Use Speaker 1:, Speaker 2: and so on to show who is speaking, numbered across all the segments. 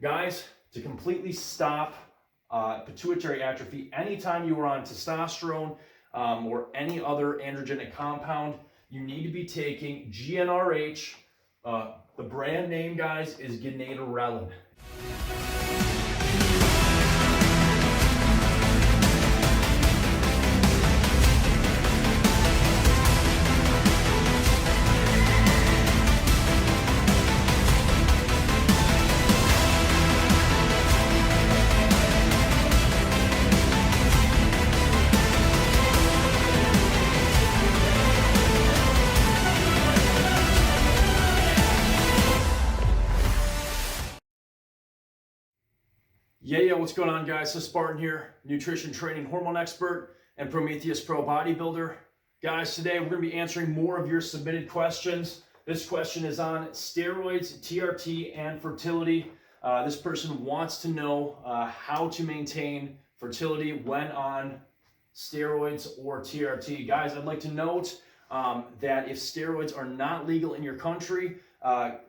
Speaker 1: Guys, to completely stop pituitary atrophy, anytime you are on testosterone or any other androgenic compound, you need to be taking GnRH. The brand name, guys, is GnRH. Yeah, what's going on, guys? So Spartan here, nutrition training hormone expert and Prometheus Pro bodybuilder. Guys, today we're going to be answering more of your submitted questions. This question is on steroids, TRT, and fertility. This person wants to know how to maintain fertility when on steroids or TRT. Guys, I'd like to note that if steroids are not legal in your country,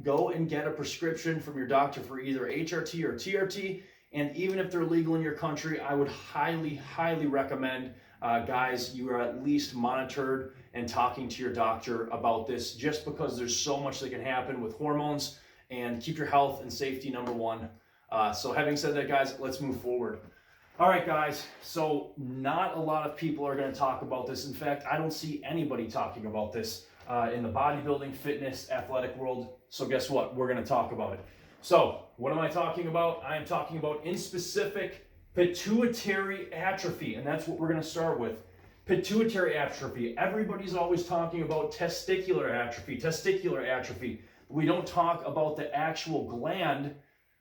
Speaker 1: go and get a prescription from your doctor for either HRT or TRT. And even if they're legal in your country, I would highly recommend, guys, you are at least monitored and talking to your doctor about this, just because there's so much that can happen with hormones, and keep your health and safety number one. So having said that, guys, let's move forward. All right, guys, so not a lot of people are going to talk about this. In fact, I don't see anybody talking about this in the bodybuilding, fitness, athletic world. So guess what? We're going to talk about it. So what am I talking about? I am talking about, in specific, pituitary atrophy, and that's what we're going to start with. Pituitary atrophy. Everybody's always talking about testicular atrophy. We don't talk about the actual gland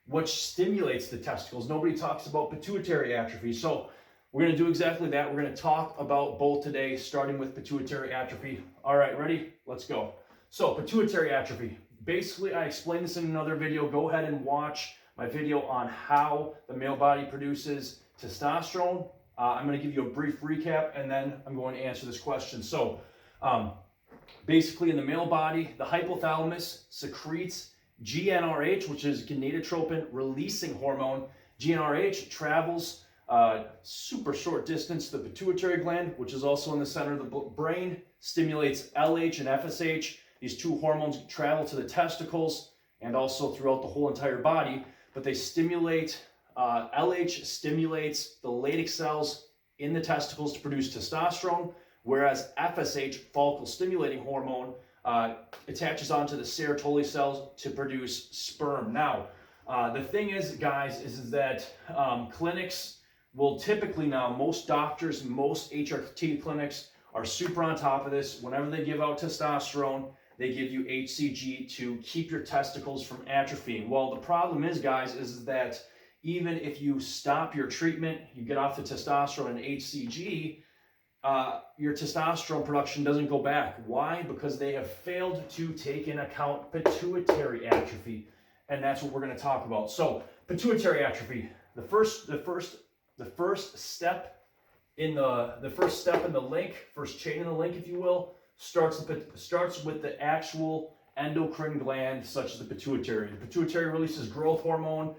Speaker 1: which stimulates the testicles. Nobody talks about pituitary atrophy. So we're going to do exactly that. We're going to talk about both today, starting with pituitary atrophy. All right, ready? Let's go. So pituitary atrophy. Basically, I explained this in another video. Go ahead and watch my video on how the male body produces testosterone. I'm going to give you a brief recap, and then I'm going to answer this question. So basically, in the male body, the hypothalamus secretes GnRH, which is gonadotropin releasing hormone. GnRH travels super short distance to the pituitary gland, which is also in the center of the brain, stimulates LH and FSH. These two hormones travel to the testicles and also throughout the whole entire body, but they stimulate, LH stimulates the Leydig cells in the testicles to produce testosterone, whereas FSH, follicle stimulating hormone, attaches onto the Sertoli cells to produce sperm. Now, the thing is, guys, is that clinics will typically now, most doctors, most HRT clinics are super on top of this. Whenever they give out testosterone, they give you HCG to keep your testicles from atrophying. Well, the problem is, guys, is that even if you stop your treatment, you get off the testosterone and HCG, your testosterone production doesn't go back. Why? Because they have failed to take into account pituitary atrophy, and that's what we're going to talk about. So, pituitary atrophy. The first step in the link, first chain in the link, if you will, starts with the actual endocrine gland, such as the pituitary. The pituitary releases growth hormone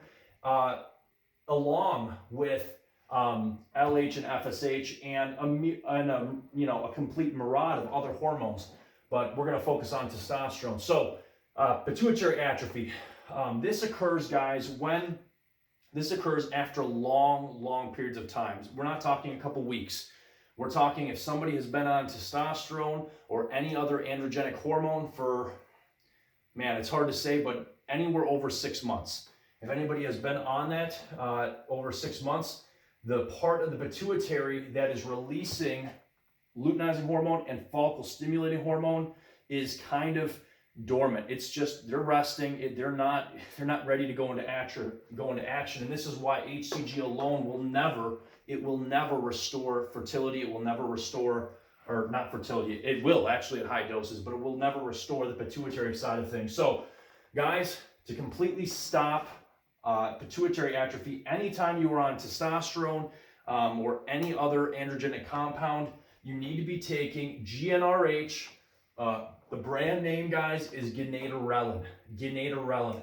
Speaker 1: along with LH and FSH and a complete myriad of other hormones, but we're going to focus on testosterone. So pituitary atrophy, this occurs, guys, after long periods of time. We're not talking a couple weeks. We're talking if somebody has been on testosterone or any other androgenic hormone for, man, it's hard to say, but anywhere over 6 months. If anybody has been on that over 6 months, the part of the pituitary that is releasing luteinizing hormone and follicle stimulating hormone is kind of dormant. It's just, they're resting. They're not ready to go into action. And this is why HCG alone will never restore fertility. It will never restore, or not fertility. It will actually at high doses, but it will never restore the pituitary side of things. So, guys, to completely stop pituitary atrophy, anytime you are on testosterone or any other androgenic compound, you need to be taking GnRH. The brand name, guys, is GnRH.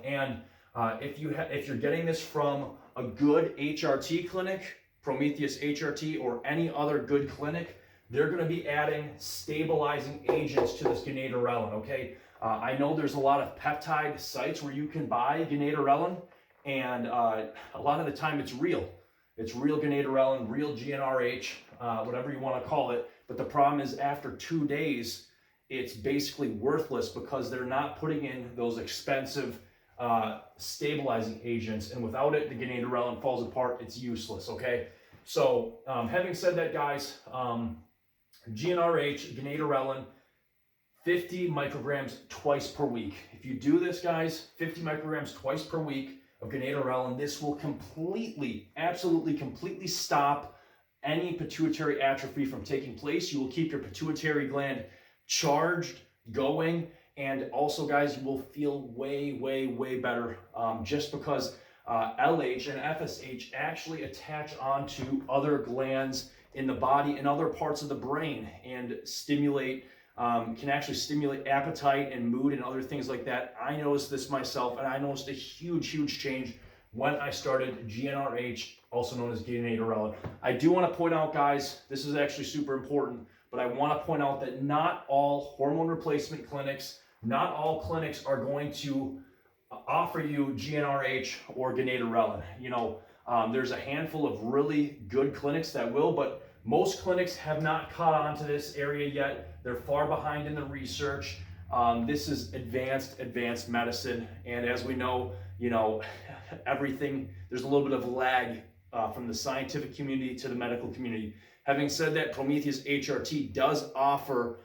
Speaker 1: And If you're getting this from a good HRT clinic, Prometheus HRT, or any other good clinic, they're going to be adding stabilizing agents to this ganadorelin, okay? I know there's a lot of peptide sites where you can buy ganadorelin, and a lot of the time it's real. It's real ganadorelin, real GnRH, whatever you want to call it. But the problem is after 2 days, it's basically worthless because they're not putting in those expensive stabilizing agents, and without it, the ganadorelin falls apart. It's useless, okay? So having said that, guys, GnRH, ganadorelin, 50 micrograms twice per week. If you do this, guys, 50 micrograms twice per week of ganadorelin, this will absolutely completely stop any pituitary atrophy from taking place. You will keep your pituitary gland charged, going, and also, guys, you will feel way, way, way better just because LH and FSH actually attach onto other glands in the body and other parts of the brain and can actually stimulate appetite and mood and other things like that. I noticed this myself, and I noticed a huge, huge change when I started GnRH, also known as ganadorelin. I do want to point out, guys, this is actually super important, but I want to point out that not all hormone replacement clinics, not all clinics are going to offer you GnRH or ganadorelin. You know, there's a handful of really good clinics that will, but most clinics have not caught on to this area yet. They're far behind in the research. This is advanced medicine, and as we know, you know, everything, there's a little bit of lag from the scientific community to the medical community. Having said that, Prometheus HRT does offer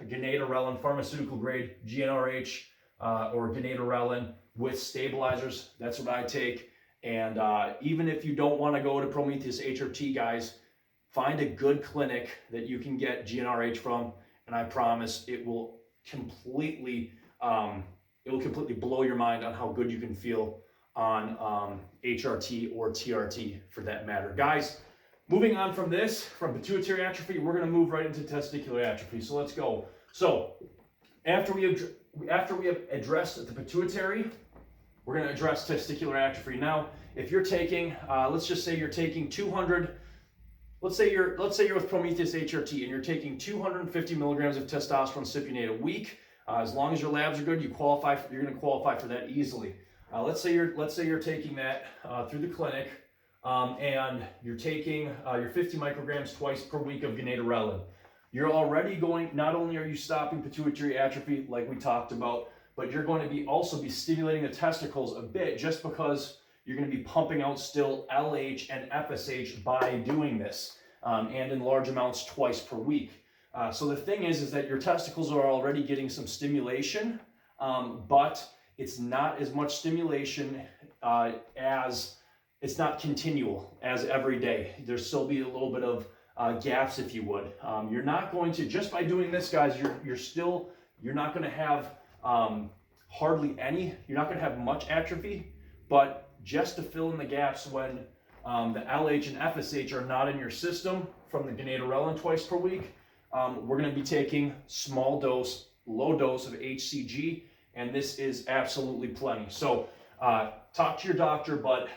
Speaker 1: ganadorelin, pharmaceutical grade GnRH or ganadorelin with stabilizers. That's what I take. And even if you don't want to go to Prometheus HRT, guys, find a good clinic that you can get GnRH from, and I promise it will completely blow your mind on how good you can feel on HRT or TRT for that matter. Guys, moving on from this, from pituitary atrophy, we're going to move right into testicular atrophy. So let's go. So after we have addressed the pituitary, we're going to address testicular atrophy. Now, if you're taking, let's just say you're taking 200. Let's say you're with Prometheus HRT and you're taking 250 milligrams of testosterone cypionate a week. As long as your labs are good, you're going to qualify for that easily. Let's say you're taking that through the clinic, and you're taking your 50 micrograms twice per week of ganadorelin. You're already going. Not only are you stopping pituitary atrophy, like we talked about, but you're going to also be stimulating the testicles a bit, just because you're going to be pumping out still LH and FSH by doing this, and in large amounts twice per week. So the thing is that your testicles are already getting some stimulation, but it's not as much stimulation as it's not continual as every day. There's still be a little bit of gaps, if you would. You're not going to, just by doing this, guys, you're not going to have hardly any. You're not going to have much atrophy, but just to fill in the gaps when the LH and FSH are not in your system from the ganadorelin twice per week, we're going to be taking low dose of HCG, and this is absolutely plenty. So talk to your doctor, but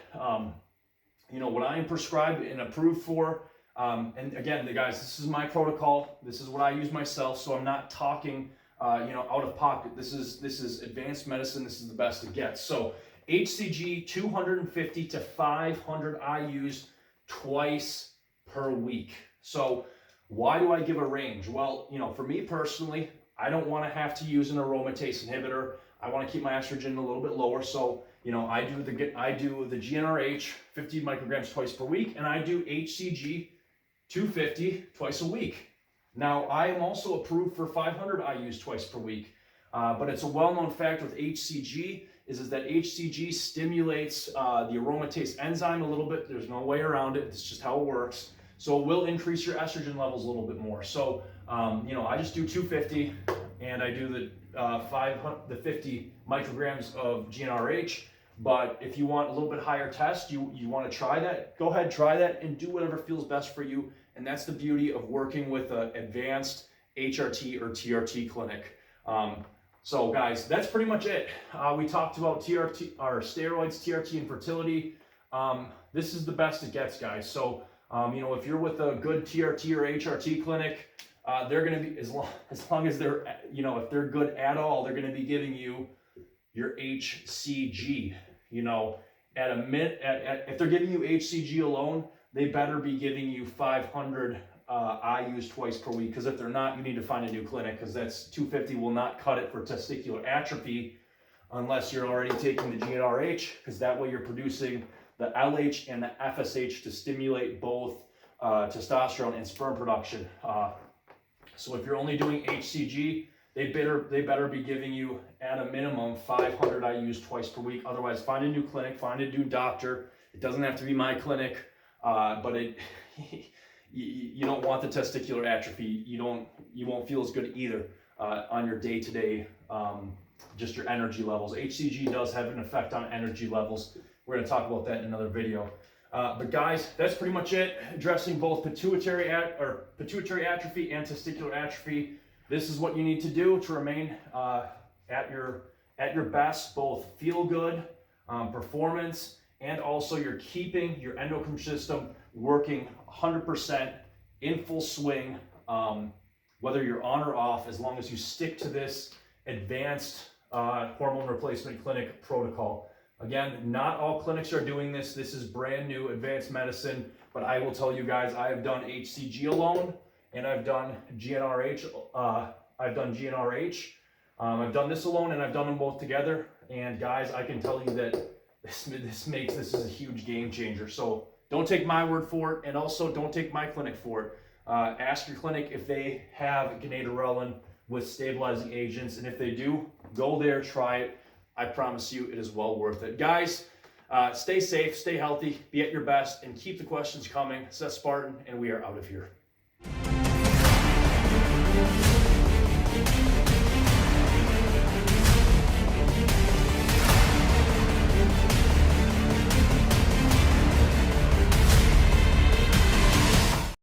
Speaker 1: you know what I am prescribed and approved for. And again, guys, this is my protocol. This is what I use myself, so I'm not talking out of pocket. This is advanced medicine. This is the best it gets. So HCG 250 to 500 IUs twice per week. So why do I give a range? Well, you know, for me personally, I don't want to have to use an aromatase inhibitor. I want to keep my estrogen a little bit lower. So, you know, I do the GnRH 50 micrograms twice per week, and I do HCG 250 twice a week. Now, I am also approved for 500 IUs twice per week, but it's a well-known fact with HCG is that HCG stimulates the aromatase enzyme a little bit. There's no way around it. It's just how it works. So it will increase your estrogen levels a little bit more. So, you know, I just do 250, and I do the 50 micrograms of GnRH. But if you want a little bit higher test, you want to try that, go ahead, try that, and do whatever feels best for you. And that's the beauty of working with an advanced HRT or TRT clinic. So guys, that's pretty much it. We talked about TRT, or steroids, TRT, and fertility. This is the best it gets, guys. So, you know, if you're with a good TRT or HRT clinic, they're going to be, as long as they're, you know, if they're good at all, they're going to be giving you your HCG. You know, if they're giving you HCG alone, they better be giving you 500 IUs twice per week, because if they're not, you need to find a new clinic, because that's 250 will not cut it for testicular atrophy unless you're already taking the GnRH, because that way you're producing the LH and the FSH to stimulate both testosterone and sperm production. So if you're only doing HCG, they better be giving you at a minimum 500 IUs twice per week. Otherwise, find a new clinic, find a new doctor. It doesn't have to be my clinic, but you don't want the testicular atrophy. You won't feel as good either on your day-to-day, just your energy levels. HCG does have an effect on energy levels. We're going to talk about that in another video. But guys, that's pretty much it. Addressing both pituitary atrophy and testicular atrophy. This is what you need to do to remain at your best, both feel good, performance, and also you're keeping your endocrine system working 100% in full swing, whether you're on or off, as long as you stick to this advanced hormone replacement clinic protocol. Again, not all clinics are doing this. This is brand new advanced medicine, but I will tell you guys, I have done HCG alone, and I've done GnRH. I've done this alone, and I've done them both together. And guys, I can tell you that this is a huge game changer. So don't take my word for it, and also don't take my clinic for it. Ask your clinic if they have gonadorelin with stabilizing agents, and if they do, go there, try it. I promise you, it is well worth it. Guys, stay safe, stay healthy, be at your best, and keep the questions coming. Seth Spartan, and we are out of here.